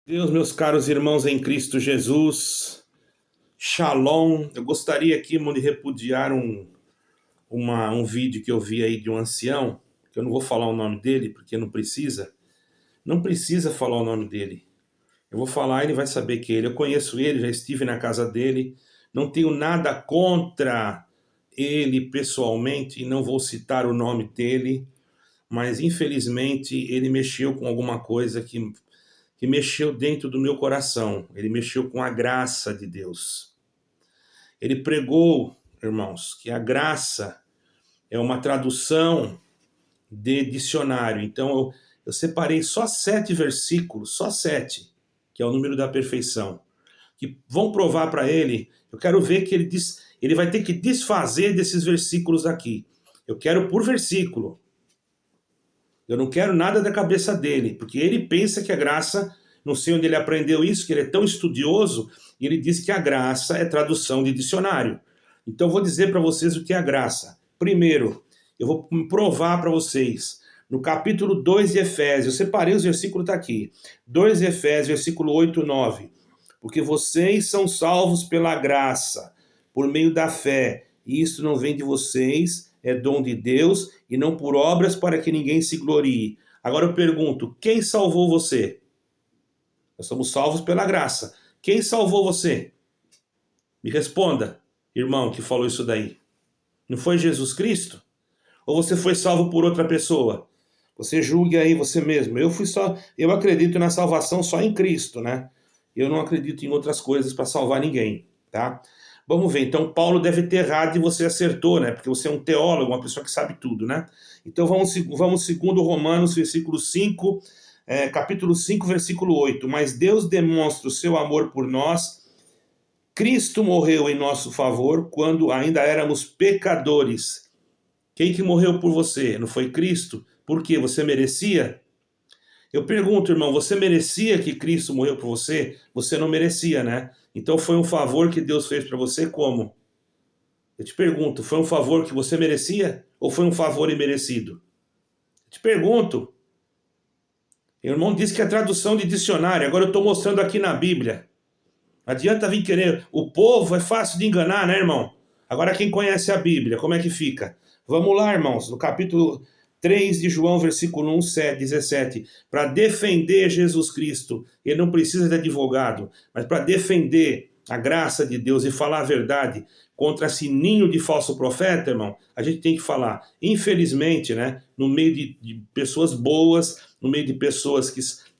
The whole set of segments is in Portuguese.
Deus, meus caros irmãos em Cristo Jesus, Shalom. Eu gostaria aqui, irmão, de repudiar um vídeo que eu vi aí de um ancião, que eu não vou falar o nome dele, porque não precisa falar o nome dele. Eu vou falar, ele vai saber que é ele. Eu conheço ele, já estive na casa dele, não tenho nada contra ele pessoalmente, e não vou citar o nome dele, mas infelizmente ele mexeu com alguma coisa que mexeu dentro do meu coração. Ele mexeu com a graça de Deus. Ele pregou, irmãos, que a graça é uma tradução de dicionário. Então eu separei só 7 versículos, só 7, que é o número da perfeição, que vão provar para ele. Eu quero ver que ele vai ter que desfazer desses versículos aqui. Eu quero por versículo. Eu não quero nada da cabeça dele, porque ele pensa que a graça, não sei onde ele aprendeu isso, que ele é tão estudioso, e ele diz que a graça é tradução de dicionário. Então eu vou dizer para vocês o que é a graça. Primeiro, eu vou provar para vocês, no capítulo 2 de Efésios, eu separei os versículos, está aqui, 2 de Efésios, versículo 8 e 9. Porque vocês são salvos pela graça, por meio da fé, e isso não vem de vocês, é dom de Deus, e não por obras para que ninguém se glorie. Agora eu pergunto, quem salvou você? Nós somos salvos pela graça. Quem salvou você? Me responda, irmão que falou isso daí. Não foi Jesus Cristo? Ou você foi salvo por outra pessoa? Você julgue aí você mesmo. Eu acredito na salvação só em Cristo, né? Eu não acredito em outras coisas para salvar ninguém, tá? Vamos ver, então Paulo deve ter errado e você acertou, né? Porque você é um teólogo, uma pessoa que sabe tudo, né? Então vamos segundo Romanos, versículo 5, capítulo 5, versículo 8. Mas Deus demonstra o seu amor por nós. Cristo morreu em nosso favor quando ainda éramos pecadores. Quem que morreu por você? Não foi Cristo? Por quê? Você merecia? Eu pergunto, irmão, você merecia que Cristo morreu por você? Você não merecia, né? Então foi um favor que Deus fez para você como? Eu te pergunto, foi um favor que você merecia? Ou foi um favor imerecido? Eu te pergunto. O irmão disse que é tradução de dicionário, agora eu estou mostrando aqui na Bíblia. Não adianta vir querer. O povo é fácil de enganar, né, irmão? Agora quem conhece a Bíblia, como é que fica? Vamos lá, irmãos, no capítulo 3 de João, versículo 1, 17. Para defender Jesus Cristo, ele não precisa de advogado, mas para defender a graça de Deus e falar a verdade contra esse ninho de falso profeta, irmão, a gente tem que falar. Infelizmente, né, no meio de pessoas boas, no meio de pessoas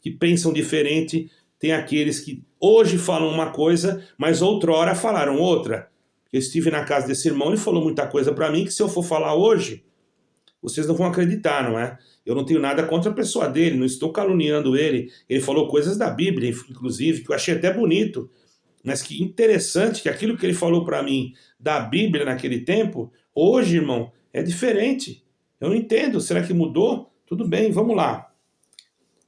que pensam diferente, tem aqueles que hoje falam uma coisa, mas outrora falaram outra. Eu estive na casa desse irmão, ele falou muita coisa para mim que se eu for falar hoje, vocês não vão acreditar, não é? Eu não tenho nada contra a pessoa dele, não estou caluniando ele. Ele falou coisas da Bíblia, inclusive, que eu achei até bonito. Mas que interessante que aquilo que ele falou para mim da Bíblia naquele tempo, hoje, irmão, é diferente. Eu não entendo. Será que mudou? Tudo bem, vamos lá.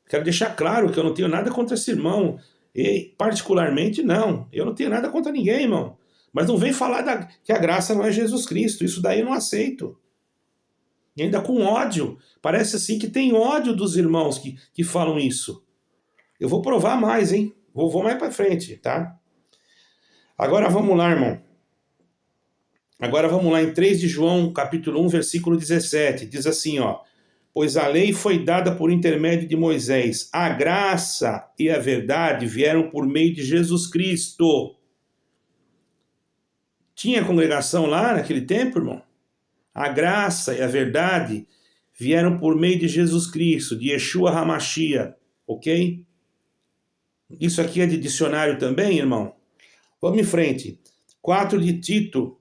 Quero deixar claro que eu não tenho nada contra esse irmão. E, particularmente, não. Eu não tenho nada contra ninguém, irmão. Mas não vem falar que a graça não é Jesus Cristo. Isso daí eu não aceito. E ainda com ódio. Parece assim que tem ódio dos irmãos que falam isso. Eu vou provar mais, hein? Vou mais para frente, tá? Agora vamos lá, irmão. Agora vamos lá em 3 de João, capítulo 1, versículo 17. Diz assim, ó. Pois a lei foi dada por intermédio de Moisés. A graça e a verdade vieram por meio de Jesus Cristo. Tinha congregação lá naquele tempo, irmão? A graça e a verdade vieram por meio de Jesus Cristo, de Yeshua HaMashiach, ok? Isso aqui é de dicionário também, irmão? Vamos em frente. 4 de Tito,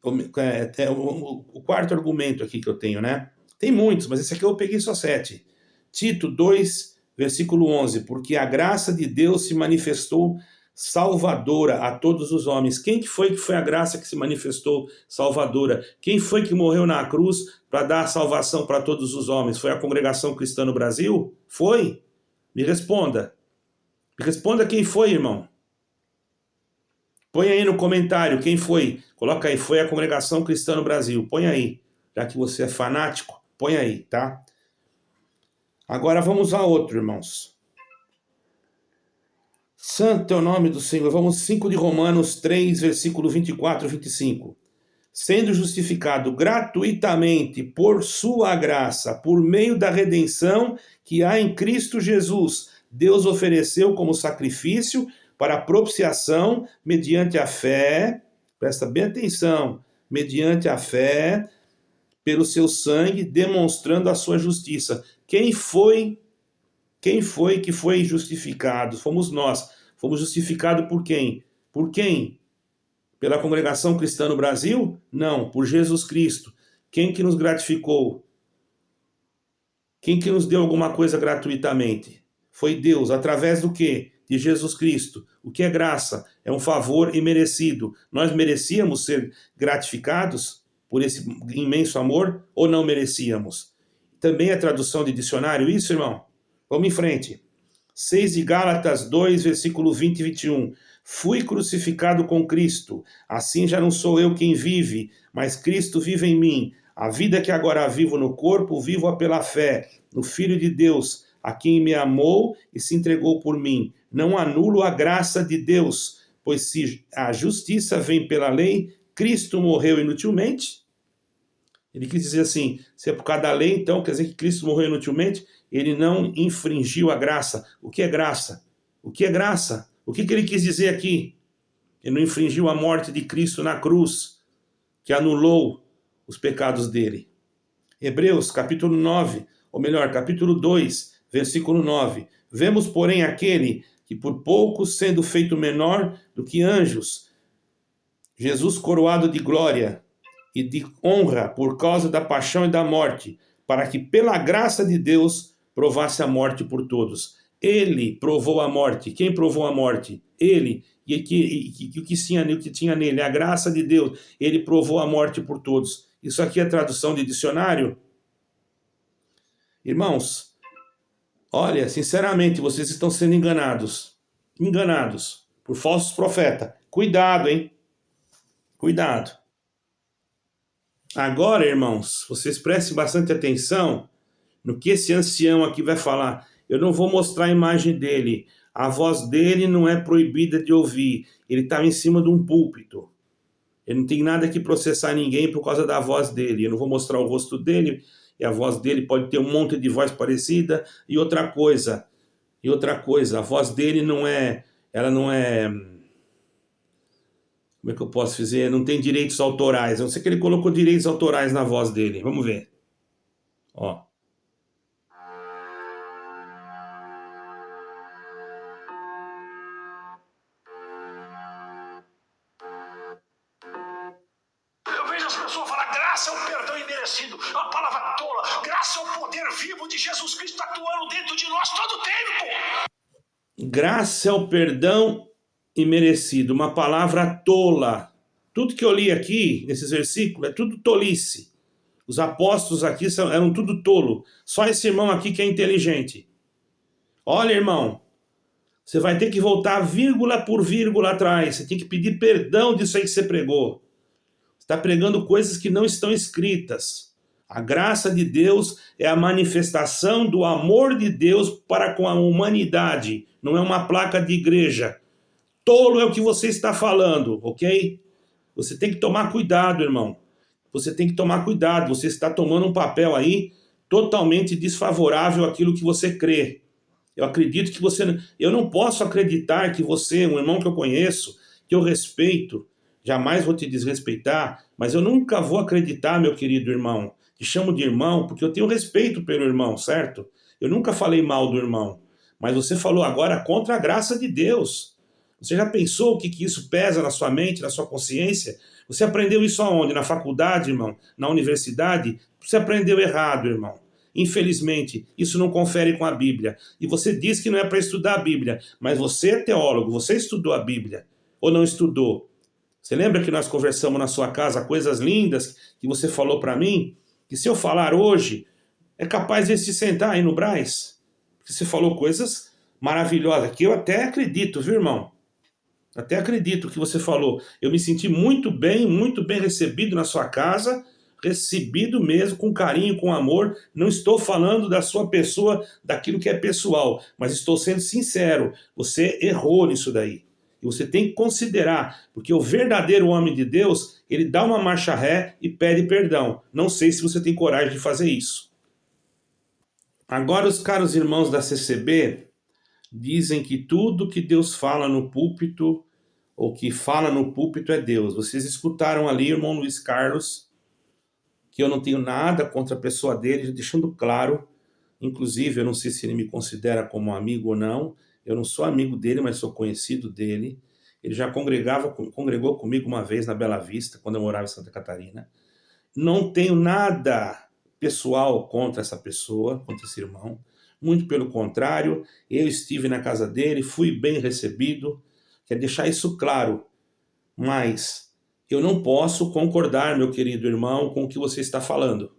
o quarto argumento aqui que eu tenho, né? Tem muitos, mas esse aqui eu peguei só 7. Tito 2, versículo 11. Porque a graça de Deus se manifestou salvadora a todos os homens. Quem que foi a graça que se manifestou salvadora? Quem foi que morreu na cruz para dar a salvação para todos os homens? Foi a congregação cristã no Brasil? Foi? Me responda. Me responda quem foi, irmão. Põe aí no comentário quem foi. Coloca aí, foi a congregação cristã no Brasil. Põe aí. Já que você é fanático, põe aí, tá? Agora vamos a outro, irmãos. Santo é o nome do Senhor. Vamos 5 de Romanos 3, versículo 24 e 25. Sendo justificado gratuitamente por sua graça, por meio da redenção que há em Cristo Jesus, Deus ofereceu como sacrifício para a propiciação mediante a fé, presta bem atenção, mediante a fé, pelo seu sangue, demonstrando a sua justiça. Quem foi que foi justificado? Fomos nós. Fomos justificados por quem? Por quem? Pela congregação cristã no Brasil? Não, por Jesus Cristo. Quem que nos gratificou? Quem que nos deu alguma coisa gratuitamente? Foi Deus, através do quê? De Jesus Cristo. O que é graça? É um favor imerecido. Nós merecíamos ser gratificados por esse imenso amor ou não merecíamos? Também é tradução de dicionário isso, irmão? Vamos em frente. 6 de Gálatas 2, versículo 20 e 21. Fui crucificado com Cristo, assim já não sou eu quem vive, mas Cristo vive em mim. A vida que agora vivo no corpo, vivo-a pela fé, no Filho de Deus, a quem me amou e se entregou por mim. Não anulo a graça de Deus, pois se a justiça vem pela lei, Cristo morreu inutilmente. Ele quis dizer assim, se é por causa da lei, então quer dizer que Cristo morreu inutilmente? Ele não infringiu a graça. O que é graça? O que é graça? O que ele quis dizer aqui? Ele não infringiu a morte de Cristo na cruz, que anulou os pecados dele. Hebreus, capítulo 9, ou melhor, capítulo 2, versículo 9. Vemos, porém, aquele que por pouco, sendo feito menor do que anjos, Jesus coroado de glória e de honra por causa da paixão e da morte, para que pela graça de Deus provasse a morte por todos. Ele provou a morte. Quem provou a morte? Ele. E o que tinha nele? A graça de Deus. Ele provou a morte por todos. Isso aqui é tradução de dicionário? Irmãos, olha, sinceramente, vocês estão sendo enganados. Enganados por falsos profetas. Cuidado, hein? Cuidado. Agora, irmãos, vocês prestem bastante atenção no que esse ancião aqui vai falar. Eu não vou mostrar a imagem dele. A voz dele não é proibida de ouvir. Ele estava em cima de um púlpito. Ele não tem nada que processar ninguém por causa da voz dele. Eu não vou mostrar o rosto dele, e a voz dele pode ter um monte de voz parecida. E outra coisa, a voz dele não é... Ela não é... Como é que eu posso dizer? Não tem direitos autorais. Eu não sei que ele colocou direitos autorais na voz dele. Vamos ver. Ó. Eu vejo as pessoas falar, graça é o perdão imerecido. A palavra tola. Graça é o poder vivo de Jesus Cristo atuando dentro de nós todo o tempo. Graça é o perdão imerecido. Uma palavra tola. Tudo que eu li aqui, nesses versículos, é tudo tolice. Os apóstolos aqui eram tudo tolo. Só esse irmão aqui que é inteligente. Olha, irmão, você vai ter que voltar vírgula por vírgula atrás. Você tem que pedir perdão disso aí que você pregou. Você está pregando coisas que não estão escritas. A graça de Deus é a manifestação do amor de Deus para com a humanidade. Não é uma placa de igreja. Tolo é o que você está falando, ok? Você tem que tomar cuidado, irmão. Você tem que tomar cuidado. Você está tomando um papel aí totalmente desfavorável àquilo que você crê. Eu acredito que você... Eu não posso acreditar que você, um irmão que eu conheço, que eu respeito, jamais vou te desrespeitar, mas eu nunca vou acreditar, meu querido irmão. Te chamo de irmão porque eu tenho respeito pelo irmão, certo? Eu nunca falei mal do irmão. Mas você falou agora contra a graça de Deus. Você já pensou o que isso pesa na sua mente, na sua consciência? Você aprendeu isso aonde? Na faculdade, irmão? Na universidade? Você aprendeu errado, irmão. Infelizmente, isso não confere com a Bíblia. E você diz que não é para estudar a Bíblia, mas você é teólogo, você estudou a Bíblia. Ou não estudou? Você lembra que nós conversamos na sua casa coisas lindas que você falou para mim? Que se eu falar hoje, é capaz de se sentar aí no Brás? Porque você falou coisas maravilhosas, que eu até acredito, viu, irmão? Até acredito que você falou. Eu me senti muito bem recebido na sua casa, recebido mesmo, com carinho, com amor. Não estou falando da sua pessoa, daquilo que é pessoal, mas estou sendo sincero, você errou nisso daí. E você tem que considerar, porque o verdadeiro homem de Deus, ele dá uma marcha ré e pede perdão. Não sei se você tem coragem de fazer isso. Agora, os caros irmãos da CCB dizem que tudo que Deus fala no púlpito, ou que fala no púlpito é Deus. Vocês escutaram ali, irmão Luiz Carlos, que eu não tenho nada contra a pessoa dele, deixando claro, inclusive, eu não sei se ele me considera como amigo ou não, eu não sou amigo dele, mas sou conhecido dele. Ele já congregou comigo uma vez na Bela Vista, quando eu morava em Santa Catarina. Não tenho nada pessoal contra essa pessoa, contra esse irmão. Muito pelo contrário, eu estive na casa dele, fui bem recebido. Quero deixar isso claro. Mas eu não posso concordar, meu querido irmão, com o que você está falando.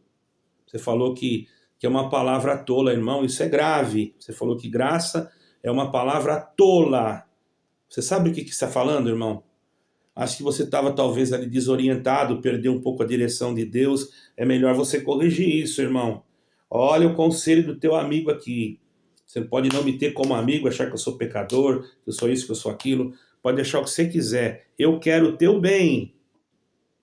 Você falou que é uma palavra tola, irmão, isso é grave. Você falou que graça é uma palavra tola. Você sabe o que você está falando, irmão? Acho que você estava talvez ali desorientado, perdeu um pouco a direção de Deus. É melhor você corrigir isso, irmão. Olha o conselho do teu amigo aqui. Você pode não me ter como amigo, achar que eu sou pecador, que eu sou isso, que eu sou aquilo. Pode achar o que você quiser. Eu quero o teu bem.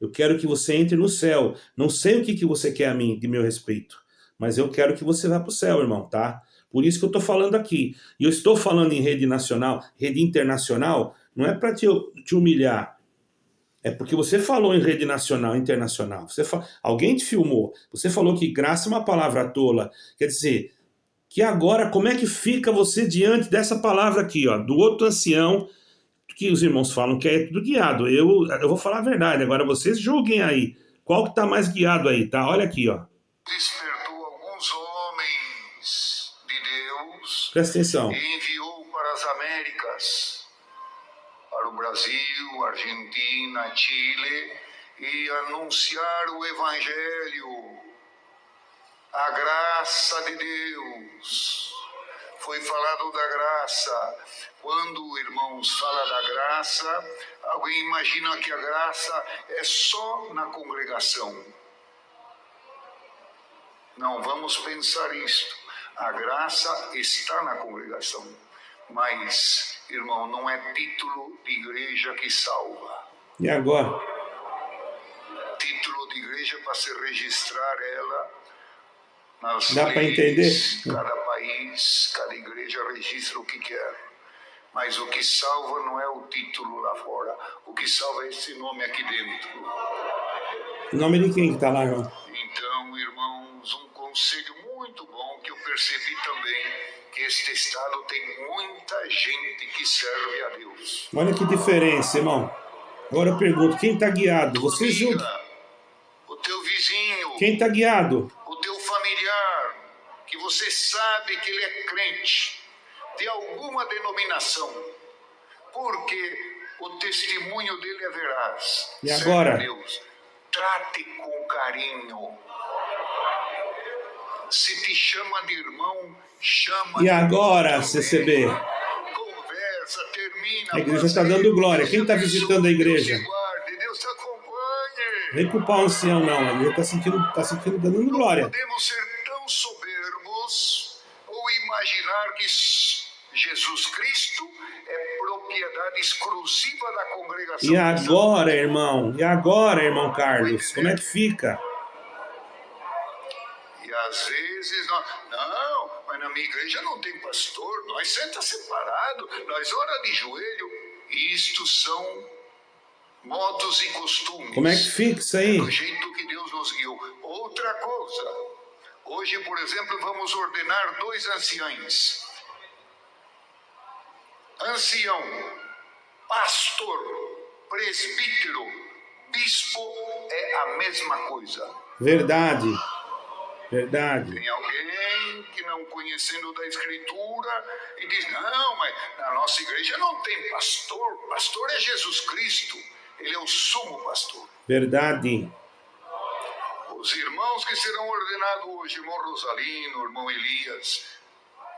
Eu quero que você entre no céu. Não sei o que você quer a mim, de meu respeito. Mas eu quero que você vá para o céu, irmão, tá? Por isso que eu estou falando aqui. E eu estou falando em rede nacional, rede internacional, não é para te humilhar. É porque você falou em rede nacional, internacional. Alguém te filmou. Você falou que graça é uma palavra tola. Quer dizer, que agora, como é que fica você diante dessa palavra aqui, ó, do outro ancião, que os irmãos falam que é tudo guiado. Eu vou falar a verdade. Agora vocês julguem aí. Qual que está mais guiado aí, tá? Olha aqui, ó. Despertou alguns homens de Deus. Presta atenção. E enviou para as Américas, para o Brasil, Argentina, Chile, e anunciar o Evangelho, a graça de Deus. Foi falado da graça. Quando, irmãos, fala da graça, alguém imagina que a graça é só na congregação. Não vamos pensar isto. A graça está na congregação. Mas, irmão, não é título de igreja que salva. E agora? Título de igreja para se registrar ela nas Dá para entender? Cada país, cada igreja registra o que quer. Mas o que salva não é o título lá fora. O que salva é esse nome aqui dentro. O nome de quem que está lá, João? Então, irmãos, um conselho muito bom que eu percebi também, que este estado tem muita gente que serve a Deus. Olha que diferença, irmão. Agora eu pergunto, quem está guiado? Você julga? O teu vizinho. Quem está guiado? O teu familiar, que você sabe que ele é crente, de alguma denominação, porque o testemunho dele é veraz. E agora? Deus, trate com carinho. Se te chama de irmão, chama. E agora, CCB? Conversa, termina. A igreja está dando glória. Quem está visitando a igreja? Deus te acompanhe. Vem culpar o ancião, não. A igreja está sentindo dando glória. Não podemos ser tão soberbos ou imaginar que Jesus Cristo é propriedade exclusiva da congregação. E agora, irmão? E agora, irmão Carlos? Como é que fica? E às vezes, não, mas na minha igreja não tem pastor, nós senta separado, nós ora de joelho. Isto são modos e costumes. Como é que fica isso aí? Do jeito que Deus nos guiou. Outra coisa, hoje, por exemplo, vamos ordenar 2 anciães. Ancião, pastor, presbítero, bispo é a mesma coisa. Verdade. Verdade. Tem alguém que não conhecendo da Escritura e diz, não, mas na nossa igreja não tem pastor. Pastor é Jesus Cristo. Ele é o sumo pastor. Verdade. Os irmãos que serão ordenados hoje, irmão Rosalino, irmão Elias,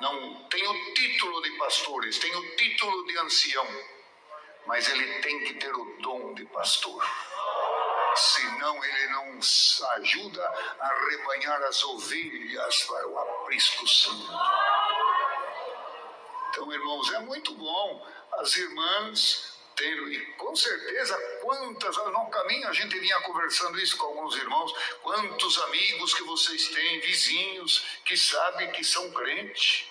não tem o título de pastores, tem o título de ancião, mas ele tem que ter o dom de pastor. senão ele não ajuda a arrebanhar as ovelhas para o aprisco santo. Então, irmãos, é muito bom as irmãs terem, e com certeza, quantas, no caminho a gente vinha conversando isso com alguns irmãos, quantos amigos que vocês têm, vizinhos, que sabem que são crentes.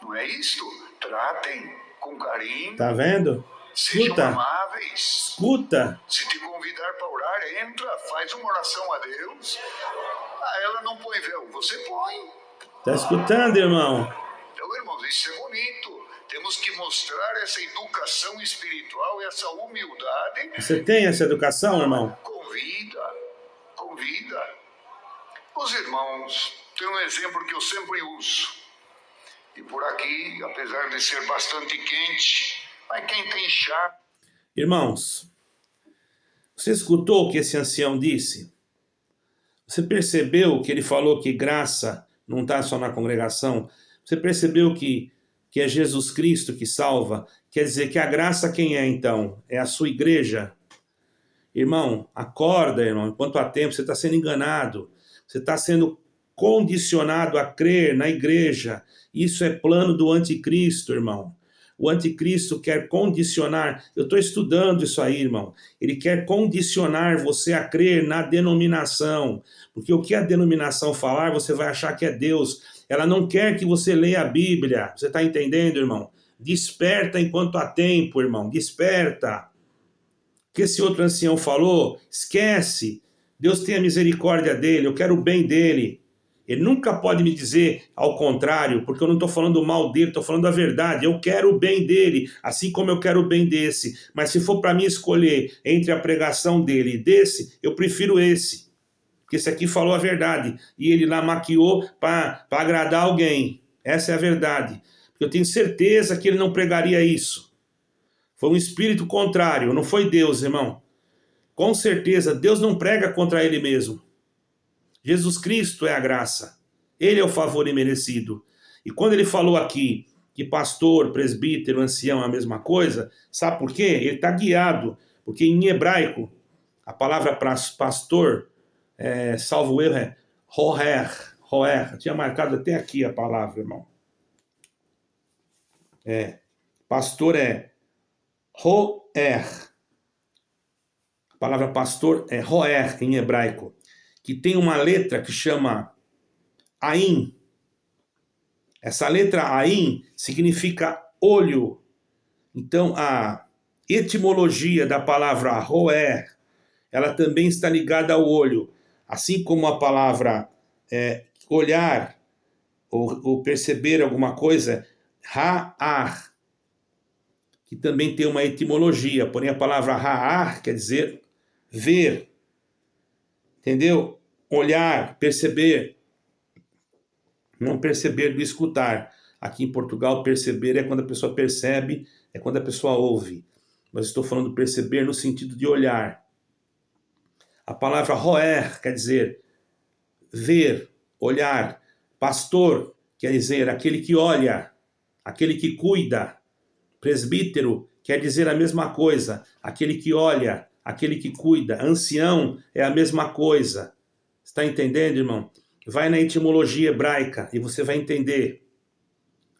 Não é isto? Tratem com carinho. Tá vendo? Sejam Escuta. amáveis. Escuta. Se te convidar para orar, entra, faz uma oração a Deus. Ah, ela não põe véu, você põe. Tá escutando, irmão? Então, irmãos, isso é bonito. Temos que mostrar essa educação espiritual, essa humildade. Você tem essa educação, irmão? Convida. Os irmãos, tem um exemplo que eu sempre uso. E por aqui, apesar de ser bastante quente, mas quem tem chá... Irmãos, você escutou o que esse ancião disse? Você percebeu que ele falou que graça não está só na congregação? Você percebeu que é Jesus Cristo que salva? Quer dizer que a graça quem é então? É a sua igreja? Irmão, acorda, irmão. Enquanto há tempo, você está sendo enganado. Você está sendo condicionado a crer na igreja. Isso é plano do anticristo, irmão. O anticristo quer condicionar, eu estou estudando isso aí, irmão. Ele quer condicionar você a crer na denominação. Porque o que a denominação falar, você vai achar que é Deus. Ela não quer que você leia a Bíblia. Você está entendendo, irmão? Desperta enquanto há tempo, irmão. Desperta. O que esse outro ancião falou, esquece. Deus tem a misericórdia dele, eu quero o bem dele. Ele nunca pode me dizer ao contrário, porque eu não estou falando mal dele, estou falando a verdade. Eu quero o bem dele, assim como eu quero o bem desse. Mas se for para mim escolher entre a pregação dele e desse, eu prefiro esse. Porque esse aqui falou a verdade. E ele lá maquiou para agradar alguém. Essa é a verdade. Porque eu tenho certeza que ele não pregaria isso. Foi um espírito contrário, não foi Deus, irmão. Com certeza, Deus não prega contra ele mesmo. Jesus Cristo é a graça. Ele é o favor imerecido. E quando ele falou aqui que pastor, presbítero, ancião é a mesma coisa, sabe por quê? Ele está guiado. Porque em hebraico, a palavra pastor, salvo erro, é roer. Tinha marcado até aqui a palavra, irmão. Pastor é roer. A palavra pastor é roer em hebraico, que tem uma letra que chama Ain. Essa letra Ain significa olho. Então, a etimologia da palavra roer, ela também está ligada ao olho. Assim como a palavra olhar ou perceber alguma coisa, ra'ar, que também tem uma etimologia. Porém, a palavra ra'ar quer dizer ver. Entendeu? Olhar, perceber. Não perceber do escutar. Aqui em Portugal, perceber é quando a pessoa percebe, é quando a pessoa ouve. Mas estou falando perceber no sentido de olhar. A palavra roer quer dizer ver, olhar. Pastor quer dizer aquele que olha, aquele que cuida. Presbítero quer dizer a mesma coisa, aquele que olha, aquele que cuida. Ancião é a mesma coisa. Está entendendo, irmão? Vai na etimologia hebraica e você vai entender.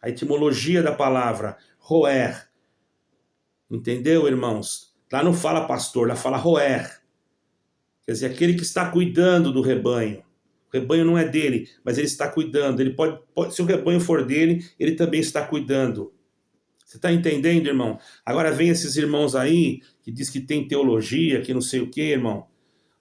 A etimologia da palavra roer. Entendeu, irmãos? Lá não fala pastor, lá fala roer. Quer dizer, aquele que está cuidando do rebanho. O rebanho não é dele, mas ele está cuidando. Ele pode, se o rebanho for dele, ele também está cuidando. Você está entendendo, irmão? Agora vem esses irmãos aí que diz que tem teologia, que não sei o quê, irmão.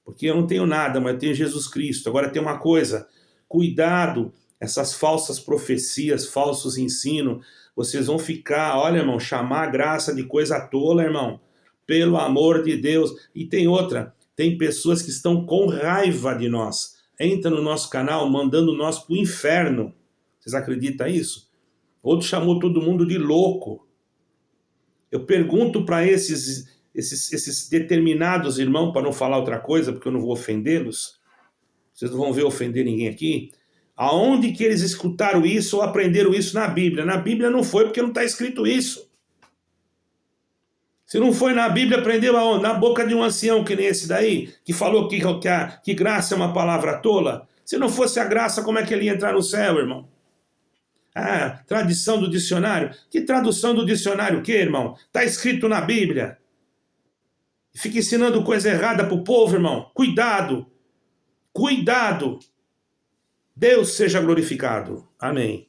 Porque eu não tenho nada, mas eu tenho Jesus Cristo. Agora tem uma coisa, cuidado, essas falsas profecias, falsos ensinos, vocês vão ficar, olha, irmão, chamar a graça de coisa tola, irmão. Pelo amor de Deus. E tem outra, tem pessoas que estão com raiva de nós. Entra no nosso canal mandando nós para o inferno. Vocês acreditam nisso? Outro chamou todo mundo de louco. Eu pergunto para esses determinados irmãos, para não falar outra coisa, porque eu não vou ofendê-los. Vocês não vão ver ofender ninguém aqui. Aonde que eles escutaram isso ou aprenderam isso na Bíblia? Na Bíblia não foi, porque não está escrito isso. Se não foi na Bíblia, aprendeu aonde? Na boca de um ancião que nem esse daí, que falou que graça é uma palavra tola. Se não fosse a graça, como é que ele ia entrar no céu, irmão? Ah, tradição do dicionário. Que tradução do dicionário o quê, irmão? Está escrito na Bíblia. Fica ensinando coisa errada pro povo, irmão. Cuidado. Cuidado. Deus seja glorificado. Amém.